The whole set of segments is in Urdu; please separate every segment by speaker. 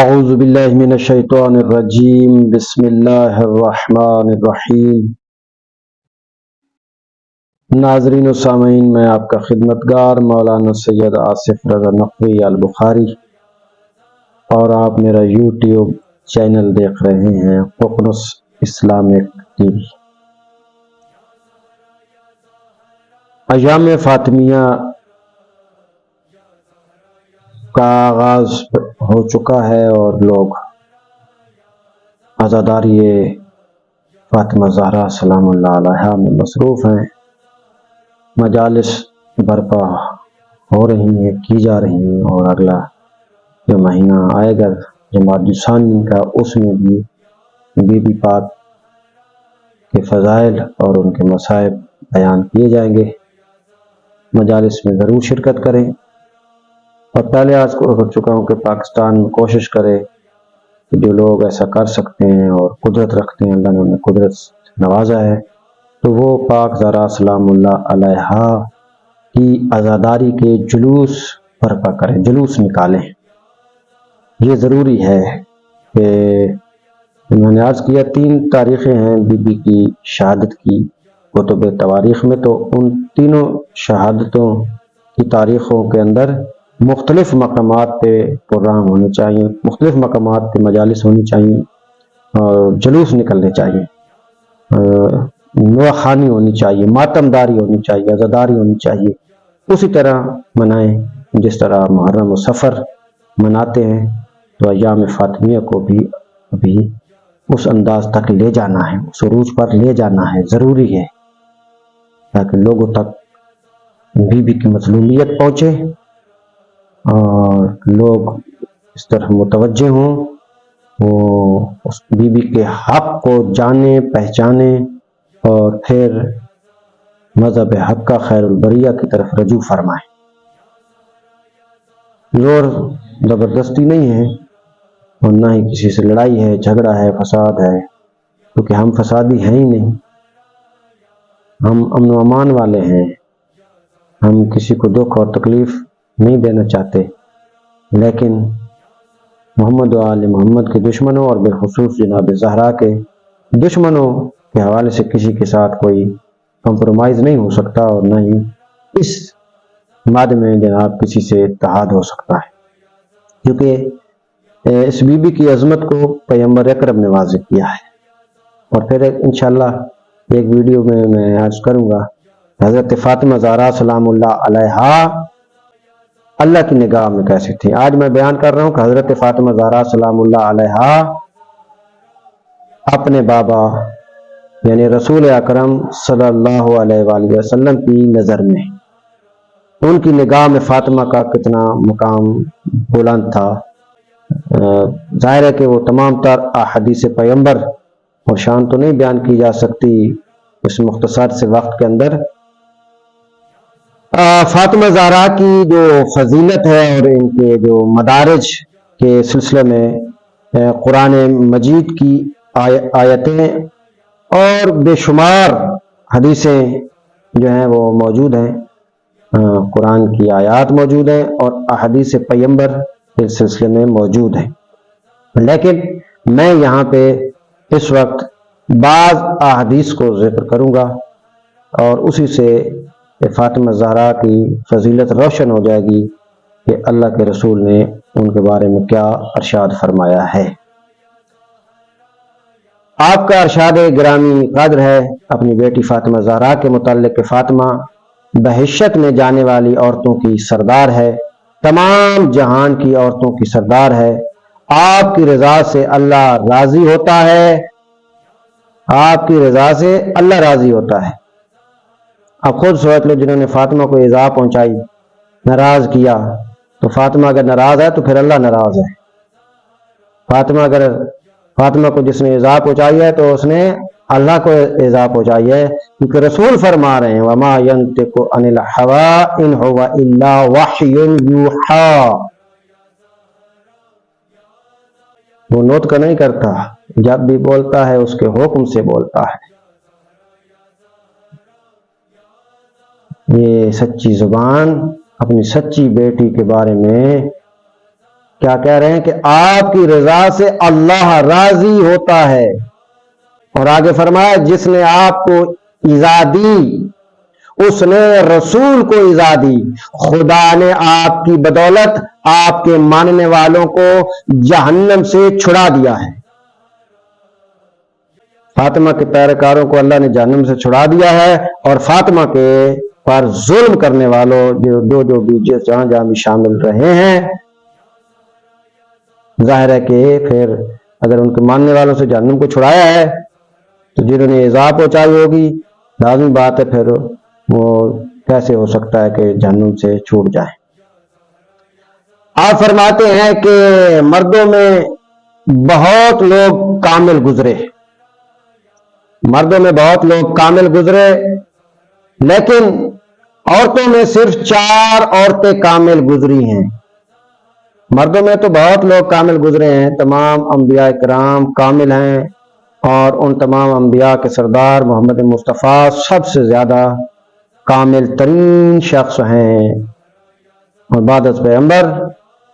Speaker 1: اعوذ باللہ من الشیطان الرجیم بسم اللہ الرحمن الرحیم۔ ناظرین و سامعین، میں آپ کا خدمتگار مولانا سید آصف رضا نقوی البخاری اور آپ میرا یوٹیوب چینل دیکھ رہے ہیں ققنص اسلامک ٹی وی۔ ایام فاطمیہ کا آغاز ہو چکا ہے اور لوگ عزاداری فاطمہ زہرا سلام اللہ علیہا میں مصروف ہیں۔ مجالس برپا ہو رہی ہیں، کی جا رہی ہیں، اور اگلا جو مہینہ آئے گا جمادی الثانی کا، اس میں بھی بی بی پاک کے فضائل اور ان کے مصائب بیان کیے جائیں گے۔ مجالس میں ضرور شرکت کریں، اور پہلے آج کو کر چکا ہوں کہ پاکستان میں کوشش کرے کہ جو لوگ ایسا کر سکتے ہیں اور قدرت رکھتے ہیں، اللہ نے انہیں قدرت سے نوازا ہے، تو وہ پاک زہرا سلام اللہ علیہا کی عزاداری کے جلوس برپا کریں، جلوس نکالیں۔ یہ ضروری ہے کہ میں نے عرض کیا 3 تاریخیں ہیں بی بی کی شہادت کی کتب تواریخ میں، تو ان تینوں شہادتوں کی تاریخوں کے اندر مختلف مقامات پہ پروگرام ہونے چاہیے، مختلف مقامات پہ مجالس ہونی چاہیے اور جلوس نکلنے چاہیے، نوح خوانی ہونی چاہیے، ماتم داری ہونی چاہیے، عزاداری ہونی چاہیے۔ اسی طرح منائیں جس طرح محرم و سفر مناتے ہیں، تو ایام فاطمیہ کو بھی ابھی اس انداز تک لے جانا ہے، اس عروج پر لے جانا ہے، ضروری ہے، تاکہ لوگوں تک بی بی کی مظلومیت پہنچے اور لوگ اس طرح متوجہ ہوں، وہ اس بی بی کے حق کو جانیں، پہچانیں، اور پھر مذہب حق کا خیر البریہ کی طرف رجوع فرمائیں۔ زور زبردستی نہیں ہے، اور نہ ہی کسی سے لڑائی ہے، جھگڑا ہے، فساد ہے، کیونکہ ہم فسادی ہیں ہی نہیں، ہم امن و امان والے ہیں، ہم کسی کو دکھ اور تکلیف نہیں دینا چاہتے، لیکن محمد و آل محمد کے دشمنوں اور بالخصوص جناب زہرا کے دشمنوں کے حوالے سے کسی کے ساتھ کوئی کمپرومائز نہیں ہو سکتا، اور نہ ہی اس ماد میں جناب کسی سے اتحاد ہو سکتا ہے، کیونکہ اس بی بی کی عظمت کو پیغمبر اکرم نے واضح کیا ہے۔ اور پھر انشاءاللہ ایک ویڈیو میں عرض کروں گا حضرت فاطمہ زہرا سلام اللہ علیہا اللہ کی نگاہ میں کیسی تھی۔ آج میں بیان کر رہا ہوں کہ حضرت فاطمہ زہرا سلام اللہ علیہا اپنے بابا یعنی رسول اکرم صلی اللہ علیہ وآلہ وسلم کی نظر میں، ان کی نگاہ میں فاطمہ کا کتنا مقام بلند تھا۔ ظاہر ہے کہ وہ تمام تر احادیث پیغمبر اور شان تو نہیں بیان کی جا سکتی اس مختصر سے وقت کے اندر۔ فاطمہ زہرا کی جو فضیلت ہے اور ان کے جو مدارج کے سلسلے میں قرآن مجید کی آیتیں اور بے شمار حدیثیں جو ہیں وہ موجود ہیں، قرآن کی آیات موجود ہیں اور احادیث پیغمبر اس سلسلے میں موجود ہیں، لیکن میں یہاں پہ اس وقت بعض احادیث کو ذکر کروں گا، اور اسی سے فاطمہ زہرا کی فضیلت روشن ہو جائے گی کہ اللہ کے رسول نے ان کے بارے میں کیا ارشاد فرمایا ہے۔ آپ کا ارشاد گرامی قدر ہے اپنی بیٹی فاطمہ زہرا کے متعلق کہ فاطمہ بہشت میں جانے والی عورتوں کی سردار ہے، تمام جہان کی عورتوں کی سردار ہے، آپ کی رضا سے اللہ راضی ہوتا ہے، آپ کی رضا سے اللہ راضی ہوتا ہے۔ اب خود سوچ لو، جنہوں نے فاطمہ کو ایذا پہنچائی، ناراض کیا، تو فاطمہ اگر ناراض ہے تو پھر اللہ ناراض ہے۔ فاطمہ کو جس نے ایذا پہنچائی ہے تو اس نے اللہ کو ایذا پہنچائی ہے، کیونکہ رسول فرما رہے ہیں وَمَا يَنْطِقُ عَنِ الْهَوَىٰ إِنْ هُوَ إِلَّا وَحْيٌ يُوحَىٰ، وہ نطق نہیں کرتا، جب بھی بولتا ہے اس کے حکم سے بولتا ہے۔ یہ سچی زبان اپنی سچی بیٹی کے بارے میں کیا کہہ رہے ہیں کہ آپ کی رضا سے اللہ راضی ہوتا ہے. اور آگے فرمایا جس نے آپ کو ایذا دی اس نے رسول کو ایذا دی. خدا نے آپ کی بدولت آپ کے ماننے والوں کو جہنم سے چھڑا دیا ہے. فاطمہ کے پیروکاروں کو اللہ نے جہنم سے چھڑا دیا ہے، اور فاطمہ کے پر ظلم کرنے والوں جو بھی جہاں جہاں بھی شامل رہے ہیں، ظاہر ہے کہ پھر اگر ان کے ماننے والوں سے جہنم کو چھڑایا ہے تو جنہوں نے ایذا پہنچائی ہوگی، لازمی بات ہے پھر وہ کیسے ہو سکتا ہے کہ جہنم سے چھوٹ جائے. آپ فرماتے ہیں کہ مردوں میں بہت لوگ کامل گزرے، مردوں میں بہت لوگ کامل گزرے، لیکن عورتوں میں صرف 4 عورتیں کامل گزری ہیں. مردوں میں تو بہت لوگ کامل گزرے ہیں، تمام انبیاء کرام کامل ہیں، اور ان تمام انبیاء کے سردار محمد مصطفیٰ سب سے زیادہ کامل ترین شخص ہیں. اور بعد از پیغمبر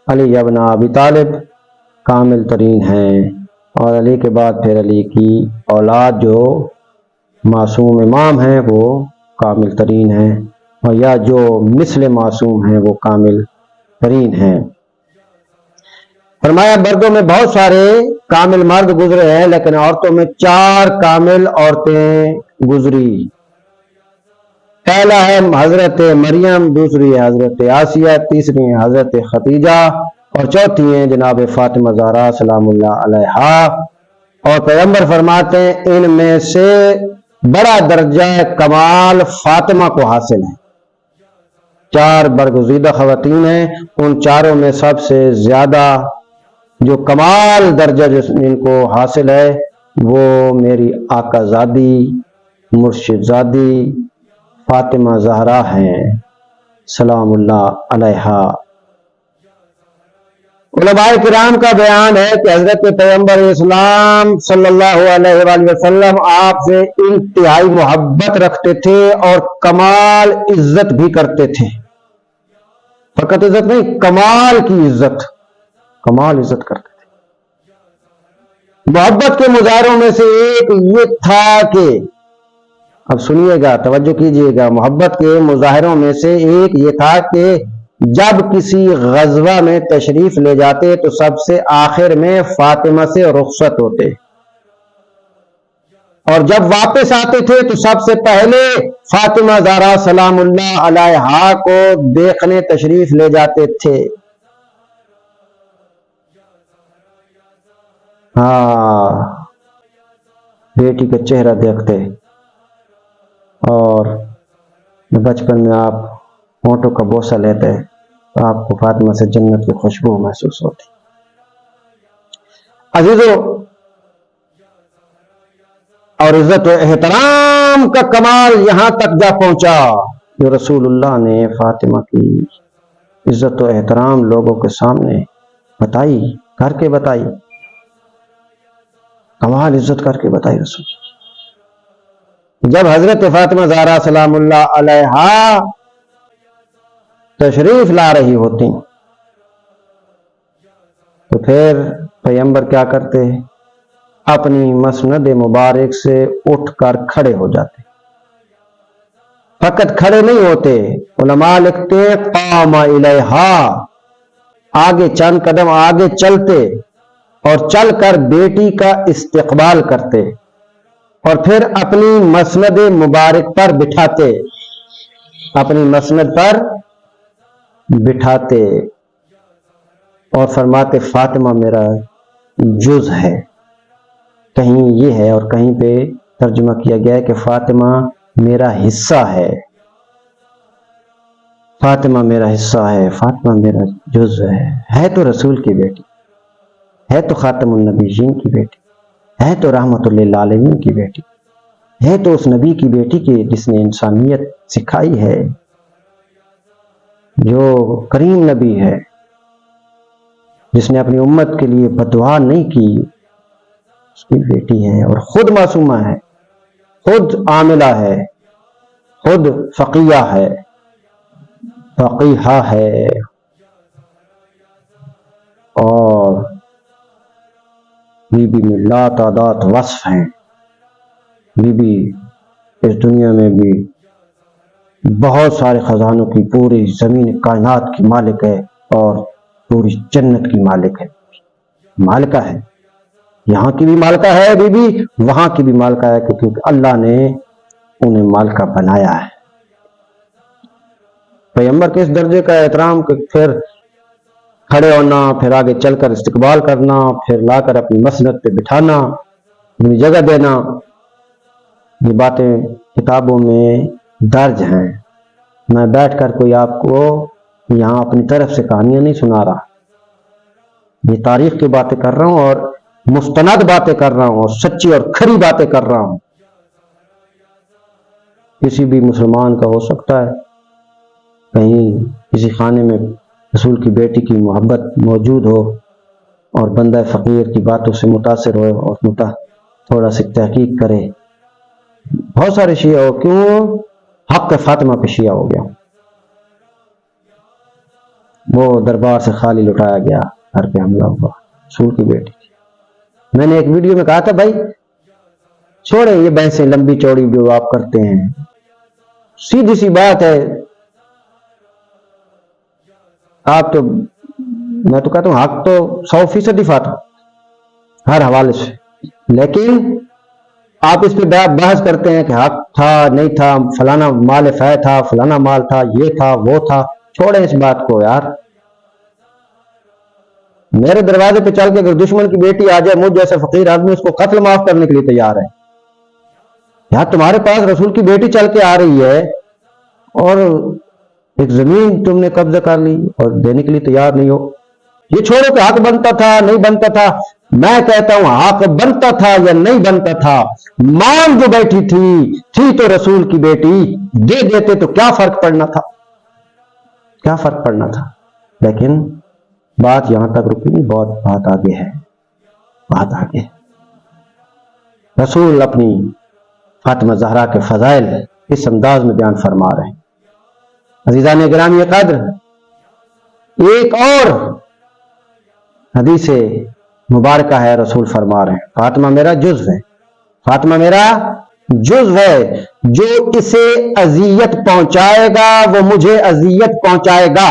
Speaker 1: علی ابن ابی طالب کامل ترین ہیں، اور علی کے بعد پھر علی کی اولاد جو معصوم امام ہیں وہ کامل ترین ہیں، اور یا جو مثل معصوم ہیں وہ کامل ترین ہیں. فرمایا مردوں میں بہت سارے کامل مرد گزرے ہیں، لیکن عورتوں میں 4 کامل عورتیں گزری. پہلا ہے حضرت مریم، دوسری ہے حضرت آسیہ، تیسری ہے حضرت خدیجہ، اور چوتھی ہیں جناب فاطمہ زہرا سلام اللہ علیہا. اور پیغمبر فرماتے ہیں ان میں سے بڑا درجہ کمال فاطمہ کو حاصل ہے. 4 برگزیدہ خواتین ہیں، ان چاروں میں سب سے زیادہ جو کمال درجہ جن کو حاصل ہے وہ میری آقا زادی مرشد زادی فاطمہ زہرا ہیں سلام اللہ علیہا. علماء کرام کا بیان ہے کہ حضرت پیغمبر اسلام صلی اللہ علیہ وآلہ وسلم آپ سے انتہائی محبت رکھتے تھے اور کمال عزت بھی کرتے تھے. فقط عزت نہیں، کمال کی عزت، کمال عزت کرتے تھے. محبت کے مظاہروں میں سے ایک یہ تھا کہ، اب سنیے گا توجہ کیجئے گا، محبت کے مظاہروں میں سے ایک یہ تھا کہ جب کسی غزوہ میں تشریف لے جاتے تو سب سے آخر میں فاطمہ سے رخصت ہوتے، اور جب واپس آتے تھے تو سب سے پہلے فاطمہ زہرا سلام اللہ علیہا کو دیکھنے تشریف لے جاتے تھے. ہاں، بیٹی کا چہرہ دیکھتے، اور بچپن میں آپ ہونٹوں کا بوسہ لیتے تو آپ کو فاطمہ سے جنت کی خوشبو محسوس ہوتی. عزیزو، اور عزت و احترام کا کمال یہاں تک جا پہنچا جو رسول اللہ نے فاطمہ کی عزت و احترام لوگوں کے سامنے بتائی، کر کے بتائی، کمال عزت کر کے بتائی. رسول جب حضرت فاطمہ زہرا سلام اللہ علیہا تشریف لا رہی ہوتی تو پھر پیغمبر کیا کرتے؟ اپنی مسند مبارک سے اٹھ کر کھڑے ہو جاتے. فقط کھڑے نہیں ہوتے، علماء لکھتے قام الیہا، آگے چند قدم آگے چلتے اور چل کر بیٹی کا استقبال کرتے، اور پھر اپنی مسند مبارک پر بٹھاتے، اپنی مسند پر بٹھاتے اور فرماتے فاطمہ میرا جز ہے. کہیں یہ ہے اور کہیں پہ ترجمہ کیا گیا ہے کہ فاطمہ میرا حصہ ہے، فاطمہ میرا حصہ ہے، فاطمہ میرا جز ہے تو رسول کی بیٹی ہے، تو خاتم النبیین کی بیٹی ہے، تو رحمت للعالمین کی بیٹی ہے، تو اس نبی کی بیٹی کی جس نے انسانیت سکھائی ہے، جو کریم نبی ہے، جس نے اپنی امت کے لیے بددعا نہیں کی، اس کی بیٹی ہے، اور خود معصومہ ہے، خود عاملہ ہے، خود فقیہ ہے، فقیہہ ہے. اور بی بی میں لاتعداد وصف ہیں. بی بی اس دنیا میں بھی بہت سارے خزانوں کی، پوری زمین کائنات کی مالک ہے اور پوری جنت کی مالک ہے، مالکہ ہے. یہاں کی بھی مالکہ ہے بی بی، وہاں کی بھی مالکہ ہے، کیونکہ اللہ نے انہیں مالکہ بنایا ہے. پیغمبر کے اس درجے کا احترام کہ پھر کھڑے ہونا، پھر آگے چل کر استقبال کرنا، پھر لا کر اپنی مسند پہ بٹھانا، اپنی جگہ دینا، یہ باتیں کتابوں میں درج ہیں. میں بیٹھ کر کوئی آپ کو یہاں اپنی طرف سے کہانیاں نہیں سنا رہا، یہ تاریخ کی باتیں کر رہا ہوں اور مستند باتیں کر رہا ہوں اور سچی اور کھری باتیں کر رہا ہوں. کسی بھی مسلمان کا ہو سکتا ہے کہیں کسی خانے میں رسول کی بیٹی کی محبت موجود ہو اور بندہ فقیر کی باتوں سے متاثر ہو اور تھوڑا سی تحقیق کرے. بہت سارے شیعہ ہو، کیوں حق فاطمہ پہ شیعہ ہو گیا، وہ دربار سے خالی لٹایا گیا، گھر پہ حملہ ہوا رسول کی بیٹی. میں نے ایک ویڈیو میں کہا تھا بھائی چھوڑیں یہ بحثیں لمبی چوڑی جو آپ کرتے ہیں، سیدھی سی بات ہے. آپ تو، میں تو کہتا ہوں حق تو 100% فاطمہ ہر حوالے سے، لیکن آپ اس پہ بحث کرتے ہیں کہ حق تھا نہیں تھا، فلانا مال فے تھا، فلانا مال تھا، یہ تھا وہ تھا. چھوڑیں اس بات کو یار. میرے دروازے پہ چل کے اگر دشمن کی بیٹی آ جائے، مجھ جیسے فقیر آدمی اس کو قتل معاف کرنے کے لیے تیار ہے. یہاں تمہارے پاس رسول کی بیٹی چل کے آ رہی ہے اور ایک زمین تم نے قبضہ کر لی اور دینے کے لیے تیار نہیں ہو. یہ چھوڑو کہ حق بنتا تھا نہیں بنتا تھا، میں کہتا ہوں حق بنتا تھا یا نہیں بنتا تھا، مان جو بیٹھی تھی تو رسول کی بیٹی، دے دیتے تو کیا فرق پڑنا تھا، کیا فرق پڑنا تھا. لیکن بات یہاں تک رکی نہیں، بہت بات آگے ہے، بات آگے. رسول اپنی فاطمہ زہرا کے فضائل اس انداز میں بیان فرما رہے ہیں. عزیزان گرامی قدر، ایک اور حدیث مبارکہ ہے، رسول فرما رہے ہیں فاطمہ میرا جزو ہے، فاطمہ میرا جزو ہے، جو اسے اذیت پہنچائے گا وہ مجھے اذیت پہنچائے گا.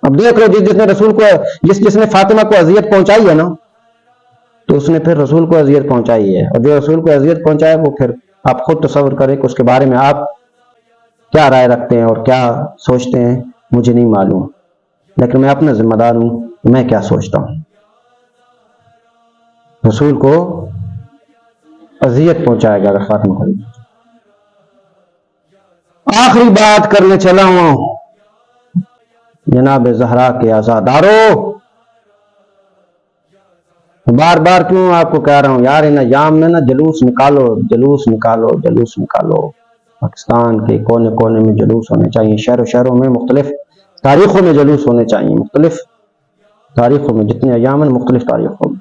Speaker 1: اب دیکھ لو جس نے رسول کو، جس نے فاطمہ کو اذیت پہنچائی ہے نا، تو اس نے پھر رسول کو اذیت پہنچائی ہے، اور جو رسول کو اذیت پہنچائے وہ پھر آپ خود تصور کریں کہ اس کے بارے میں آپ کیا رائے رکھتے ہیں اور کیا سوچتے ہیں، مجھے نہیں معلوم، لیکن میں اپنا ذمہ دار ہوں کہ میں کیا سوچتا ہوں. رسول کو اذیت پہنچائے گا اگر فاطمہ کو. آخری بات کرنے چلا ہوں جناب زہرا کے عزادارو، بار بار کیوں آپ کو کہہ رہا ہوں یار، ان ایام میں نا جلوس نکالو، جلوس نکالو، جلوس نکالو. پاکستان کے کونے کونے میں جلوس ہونے چاہیے، شہروں شہروں میں، مختلف تاریخوں میں جلوس ہونے چاہیے، مختلف تاریخوں میں، جتنے ایام ہیں مختلف تاریخوں میں،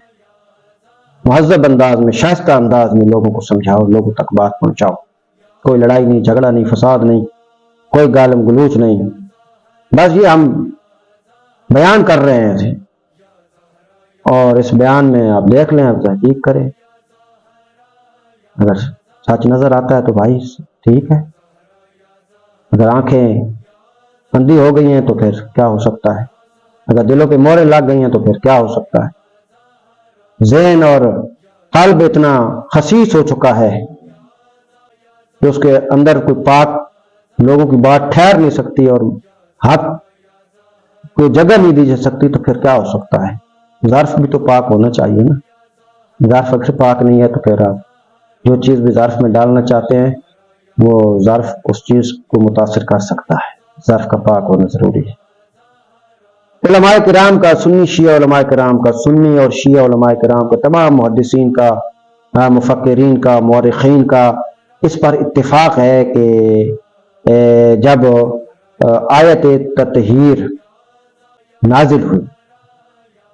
Speaker 1: مہذب انداز میں، شائستہ انداز میں لوگوں کو سمجھاؤ، لوگوں تک بات پہنچاؤ. کوئی لڑائی نہیں، جھگڑا نہیں، فساد نہیں، کوئی گالم گلوچ نہیں، بس یہ ہم بیان کر رہے ہیں اور اس بیان میں آپ دیکھ لیں، آپ تحقیق کریں، اگر سچ نظر آتا ہے تو بھائی ٹھیک ہے، اگر آنکھیں اندھی ہو گئی ہیں تو پھر کیا ہو سکتا ہے، اگر دلوں پہ موریں لگ گئی ہیں تو پھر کیا ہو سکتا ہے. ذہن اور قلب اتنا خسیس ہو چکا ہے کہ اس کے اندر کوئی پاک لوگوں کی بات ٹھہر نہیں سکتی اور حق کوئی جگہ نہیں دی جا سکتی، تو پھر کیا ہو سکتا ہے. ظرف بھی تو پاک ہونا چاہیے نا، ظرف اگر پاک نہیں ہے تو پھر آپ جو چیز بھی ظرف میں ڈالنا چاہتے ہیں وہ ظرف اس چیز کو متاثر کر سکتا ہے. ظرف کا پاک ہونا ضروری ہے. علماء کرام کا، سنی شیعہ علماء کرام کا، سنی اور شیعہ علماء کرام کا، تمام محدثین کا، مفکرین کا، مورخین کا اس پر اتفاق ہے کہ جب آیت تطہیر نازل ہوئی،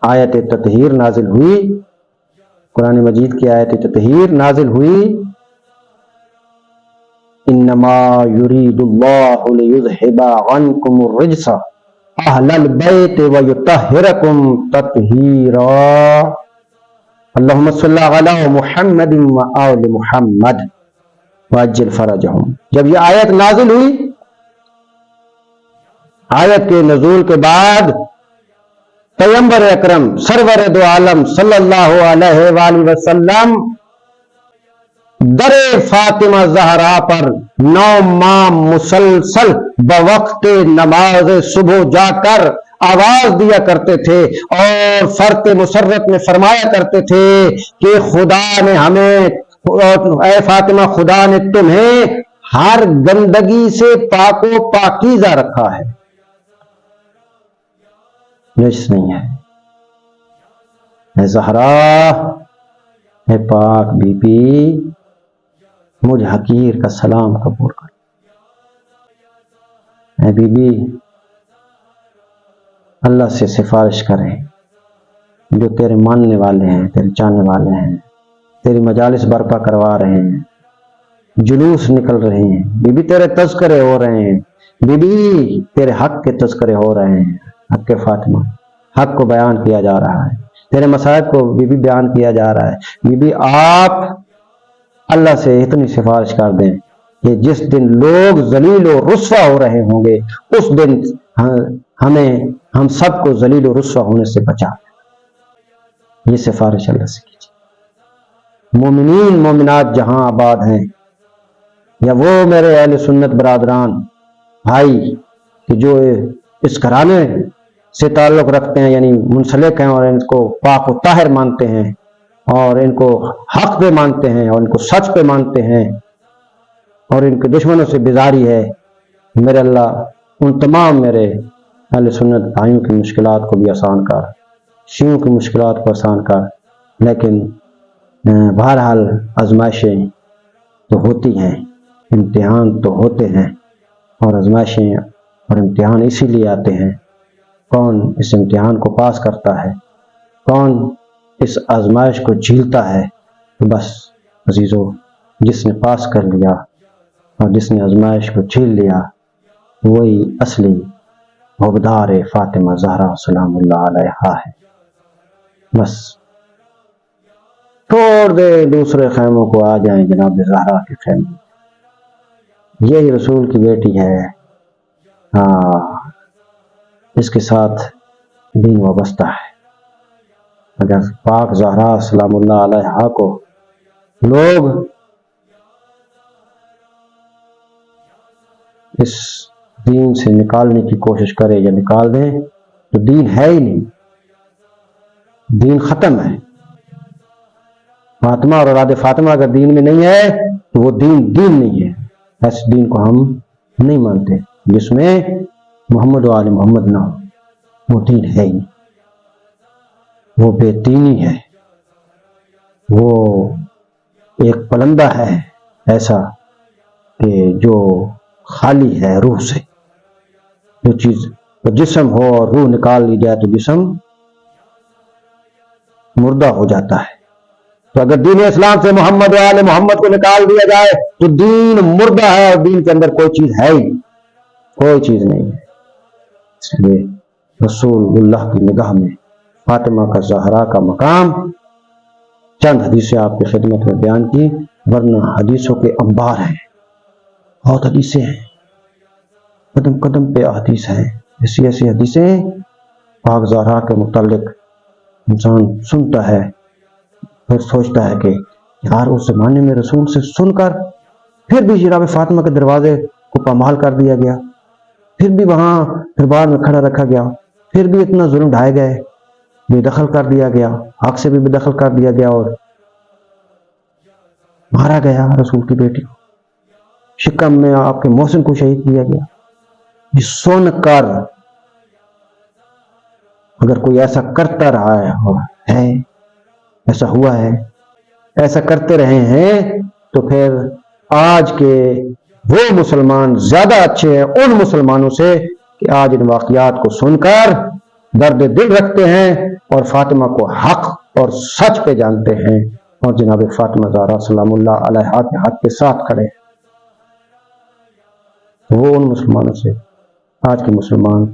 Speaker 1: آیت تطہیر نازل ہوئی، قرآن مجید کی آیت تطہیر نازل ہوئی، انما یرید اللہ لیذھب عنکم الرجس اہل البیت ویطہرکم تطہیرا اللہم صلی علی محمد وآل محمد وعجل فرجہم۔ جب یہ آیت نازل ہوئی، آیت کے نزول کے بعد پیغمبر اکرم سرور دو عالم صلی اللہ علیہ وآلہ وسلم در فاطمہ زہرا پر 9 ماہ مسلسل بوقت نماز صبح جا کر آواز دیا کرتے تھے اور فرت مسرت میں فرمایا کرتے تھے کہ خدا نے ہمیں، اے فاطمہ خدا نے تمہیں ہر گندگی سے پاک و پاکیزہ رکھا ہے، نجس نہیں ہے۔ اے زہرا، اے پاک بی بی، مجھ حقیر کا سلام قبول کر۔ اے بی بی، اللہ سے سفارش کریں، جو تیرے ماننے والے ہیں، تیرے چاہنے والے ہیں، تیری مجالس برپا کروا رہے ہیں، جلوس نکل رہے ہیں، بی بی تیرے تذکرے ہو رہے ہیں، بی بی تیرے حق کے تذکرے ہو رہے ہیں، حق کے فاطمہ، حق کو بیان کیا جا رہا ہے، تیرے مسائب کو بی بی بیان کیا جا رہا ہے۔ بی بی آپ اللہ سے اتنی سفارش کر دیں کہ جس دن لوگ ذلیل و رسوا ہو رہے ہوں گے، اس دن ہم سب کو ذلیل و رسوا ہونے سے بچا دیں۔ یہ سفارش اللہ سے کیجیے۔ مومنین مومنات جہاں آباد ہیں، یا وہ میرے اہل سنت برادران بھائی کہ جو اس گھرانے سے تعلق رکھتے ہیں، یعنی منسلک ہیں اور ان کو پاک و طاہر مانتے ہیں اور ان کو حق پہ مانتے ہیں اور ان کو سچ پہ مانتے ہیں اور ان کے دشمنوں سے بیزاری ہے، میرے اللہ ان تمام میرے اہل سنت بھائیوں کی مشکلات کو بھی آسان کر، شیعوں کی مشکلات کو آسان کر۔ لیکن بہرحال آزمائشیں تو ہوتی ہیں، امتحان تو ہوتے ہیں، اور آزمائشیں اور امتحان اسی لیے آتے ہیں۔ کون اس امتحان کو پاس کرتا ہے، کون اس آزمائش کو جھیلتا ہے، تو بس عزیزو، جس نے پاس کر لیا اور جس نے آزمائش کو جھیل لیا، وہی اصلی حبدار فاطمہ زہرا سلام اللہ علیہا ہے۔ بس چھوڑ دے دوسرے خیموں کو، آ جائیں جناب زہرا کے خیمے، یہی رسول کی بیٹی ہے، ہاں اس کے ساتھ دین وابستہ ہے۔ اگر پاک زہرا سلام اللہ علیہا کو لوگ اس دین سے نکالنے کی کوشش کرے یا نکال دیں تو دین ہے ہی نہیں، دین ختم ہے۔ فاطمہ اور اولاد فاطمہ اگر دین میں نہیں ہے تو وہ دین نہیں ہے۔ ایسے دین کو ہم نہیں مانتے جس میں محمد و آل محمد نہ ہو، وہ دین ہے ہی نہیں، وہ بے دینی ہے، وہ ایک پلندہ ہے ایسا کہ جو خالی ہے روح سے۔ جو چیز جسم ہو اور روح نکال لی جائے تو جسم مردہ ہو جاتا ہے۔ تو اگر دین اسلام سے محمد و آل محمد کو نکال دیا جائے تو دین مردہ ہے، اور دین کے اندر کوئی چیز ہے ہی، کوئی چیز نہیں ہے۔ اس لیے رسول اللہ کی نگاہ میں فاطمہ کا زہرا کا مقام چند حدیثیں آپ کی خدمت میں بیان کی، ورنہ حدیثوں کے انبار ہیں، بہت حدیثیں ہیں، قدم قدم پہ حدیث ہیں، ایسی ایسی حدیثیں پاک زہرا کے متعلق انسان سنتا ہے، پھر سوچتا ہے کہ یار اس زمانے میں رسول سے سن کر پھر بھی جناب فاطمہ کے دروازے کو پامال کر دیا گیا، پھر بھی وہاں دربار میں کھڑا رکھا گیا، پھر بھی اتنا ظلم ڈھائے گئے، بے دخل کر دیا گیا، حق سے بھی بے دخل کر دیا گیا اور مارا گیا رسول کی بیٹی کو، شکم میں آپ کے محسن کو شہید کیا گیا۔ یہ سن کر اگر کوئی ایسا کرتا رہا ہے ایسا ہوا ہے، ایسا کرتے رہے ہیں، تو پھر آج کے وہ مسلمان زیادہ اچھے ہیں ان مسلمانوں سے کہ آج ان واقعات کو سن کر درد دل رکھتے ہیں اور فاطمہ کو حق اور سچ پہ جانتے ہیں، اور جناب فاطمہ زہرا سلام اللہ علیہا کے حق کے ساتھ کھڑے ہیں۔ وہ ان مسلمانوں سے آج کے مسلمان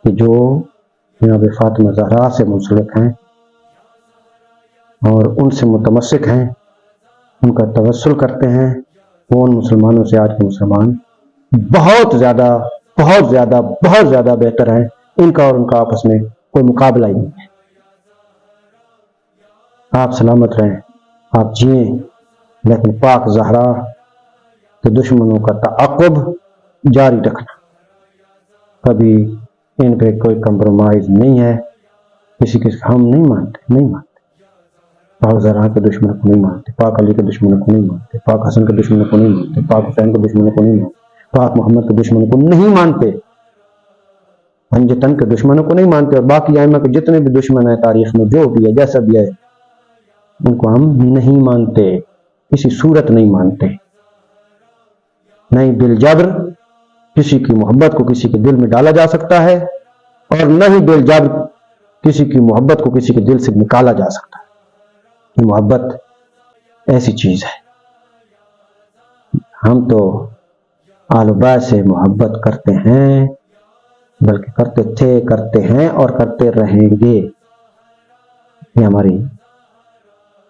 Speaker 1: کہ جو جناب فاطمہ زہرا سے منسلک ہیں اور ان سے متمسک ہیں، ان کا توسل کرتے ہیں، وہ ان مسلمانوں سے آج کے مسلمان بہت زیادہ بہت زیادہ بہت زیادہ بہتر ہیں۔ ان کا اور ان کا آپس میں کوئی مقابلہ ہی نہیں ہے۔ آپ سلامت رہیں، آپ جئیں، لیکن پاک زہرا کے دشمنوں کا تعاقب جاری رکھنا، کبھی ان پہ کوئی کمپرومائز نہیں ہے، کسی ہم نہیں مانتے پاک زہرا کے دشمنوں کو نہیں مانتے، پاک علی کے دشمنوں کو نہیں مانتے، پاک حسن کے دشمنوں کو نہیں مانتے، پاک حسین کے دشمنوں کو نہیں مانتے، پاک محمد کے دشمنوں کو نہیں مانتے، ہنجتن کے دشمنوں کو نہیں مانتے، اور باقی ائمہ کے جتنے بھی دشمن ہیں تاریخ میں، جو بھی ہے جیسا بھی ہے، ان کو ہم نہیں مانتے، کسی صورت نہیں مانتے، نہیں بالجبر کسی کی محبت کو کسی کے دل میں ڈالا جا سکتا ہے، اور نہ ہی بالجبر کسی کی محبت کو کسی کے دل سے نکالا جا سکتا ہے۔ یہ محبت ایسی چیز ہے، ہم تو آل بیت سے محبت کرتے ہیں، بلکہ کرتے تھے، کرتے ہیں اور کرتے رہیں گے۔ یہ ہماری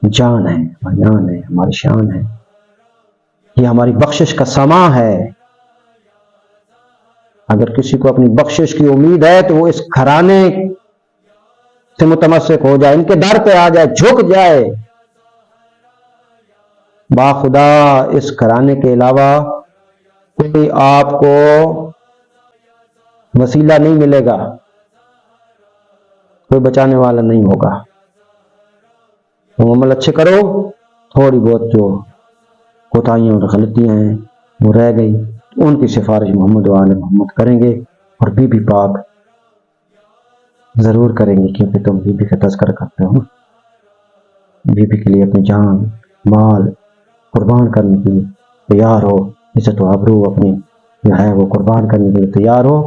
Speaker 1: جان ہے، ہماری آن ہے، ہماری شان ہے، یہ ہماری بخشش کا سماں ہے۔ اگر کسی کو اپنی بخشش کی امید ہے تو وہ اس گھرانے سے متمسک ہو جائے، ان کے در پہ آ جائے، جھک جائے۔ باخدا اس گھرانے کے علاوہ کوئی آپ کو وسیلہ نہیں ملے گا، کوئی بچانے والا نہیں ہوگا۔ تم عمل اچھے کرو، تھوڑی بہت جو کوتاہیاں اور غلطیاں ہیں وہ رہ گئی، ان کی سفارش محمد و آل محمد کریں گے، اور بی بی پاک ضرور کریں گے، کیونکہ تم بی بی کا تذکرہ کرتے ہو، بی بی کے لیے اپنی جان مال قربان کرنے کے لیے تیار ہو، عزت و آبرو اپنی جو ہے وہ قربان کرنے کے لیے تیار ہو،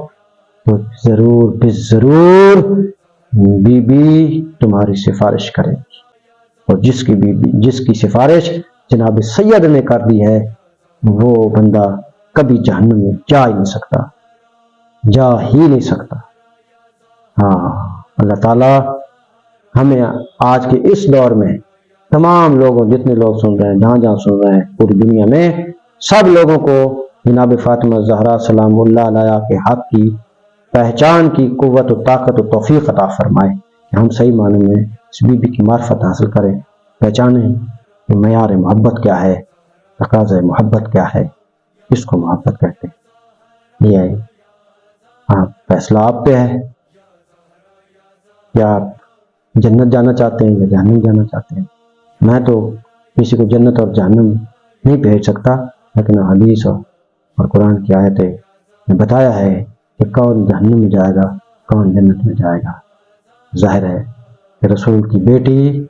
Speaker 1: تو ضرور ضرور بی بی تمہاری سفارش کرے گی، اور جس کی سفارش جناب سید نے کر دی ہے، وہ بندہ کبھی جہنم میں جا ہی نہیں سکتا۔ ہاں، اللہ تعالیٰ ہمیں آج کے اس دور میں تمام لوگوں، جتنے لوگ سن رہے ہیں، جہاں سن رہے ہیں پوری دنیا میں، سب لوگوں کو جناب فاطمہ زہرا سلام اللہ علیہا کے حق کی پہچان کی قوت و طاقت و توفیق عطا فرمائے، کہ ہم صحیح معنی میں اس بی بی کی معرفت حاصل کریں، پہچانیں کہ معیار محبت کیا ہے، تقاضۂ محبت کیا ہے، کس کو محبت کہتے ہیں۔ یہ ہے، ہاں، فیصلہ آپ پہ ہے، کیا آپ جنت جانا چاہتے ہیں یا جہنم جانا چاہتے ہیں۔ میں تو کسی کو جنت اور جہنم نہیں بھیج سکتا، لیکن حدیث اور قرآن کی آیتیں نے بتایا ہے کہ کون جہنم میں جائے گا، کون جنت میں جائے گا۔ ظاہر ہے کہ رسول کی بیٹی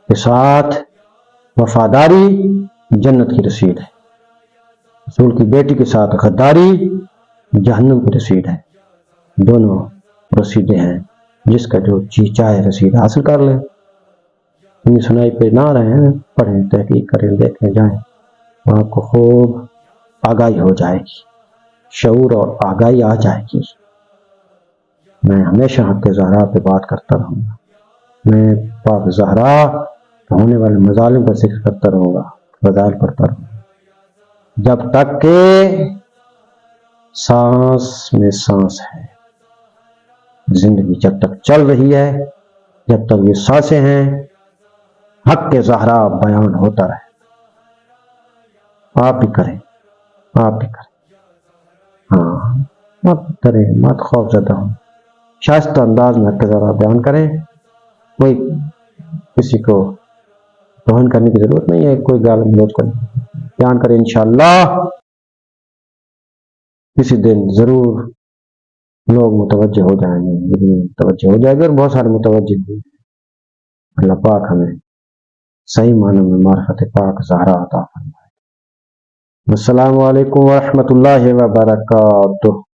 Speaker 1: کے ساتھ وفاداری جنت کی رسید ہے، رسول کی بیٹی کے ساتھ غداری جہنم کی رسید ہے۔ دونوں رسیدیں ہیں، جس کا جو جی چاہے رسید حاصل کر لے۔ سنائی پہ نہ رہیں، پڑھیں، تحقیق کریں، دیکھیں، جائیں، تو آپ کو خوب آگاہی ہو جائے گی، شعور اور آگاہی آ جائے گی۔ میں ہمیشہ حق زہرا پہ بات کرتا رہوں گا، میں پاک زہرا ہونے والے مظالم کا ذکر کرتا رہوں گا، فضائل پڑھتا رہوں گا، جب تک کہ سانس میں سانس ہے، زندگی جب تک چل رہی ہے، جب تک یہ سانسیں ہیں، حق کے زہرا بیان ہوتا رہے۔ آپ بھی کریں، ہاں، مت ڈریں، مت خوف زدہ ہوں، شائستہ انداز میں حق کے زہرا بیان کریں، کوئی کسی کو توہین کرنے کی ضرورت نہیں ہے، کوئی گال گلوچ کرنے بیان کریں، انشاءاللہ کسی دن ضرور لوگ متوجہ ہو جائیں گے، متوجہ ہو جائے گا، اور بہت سارے متوجہ بھی۔ اللہ پاک ہمیں صحیح معنی میں معرفت پاک زہرا عطا فرمائے۔ السلام علیکم ورحمۃ اللہ وبرکاتہ۔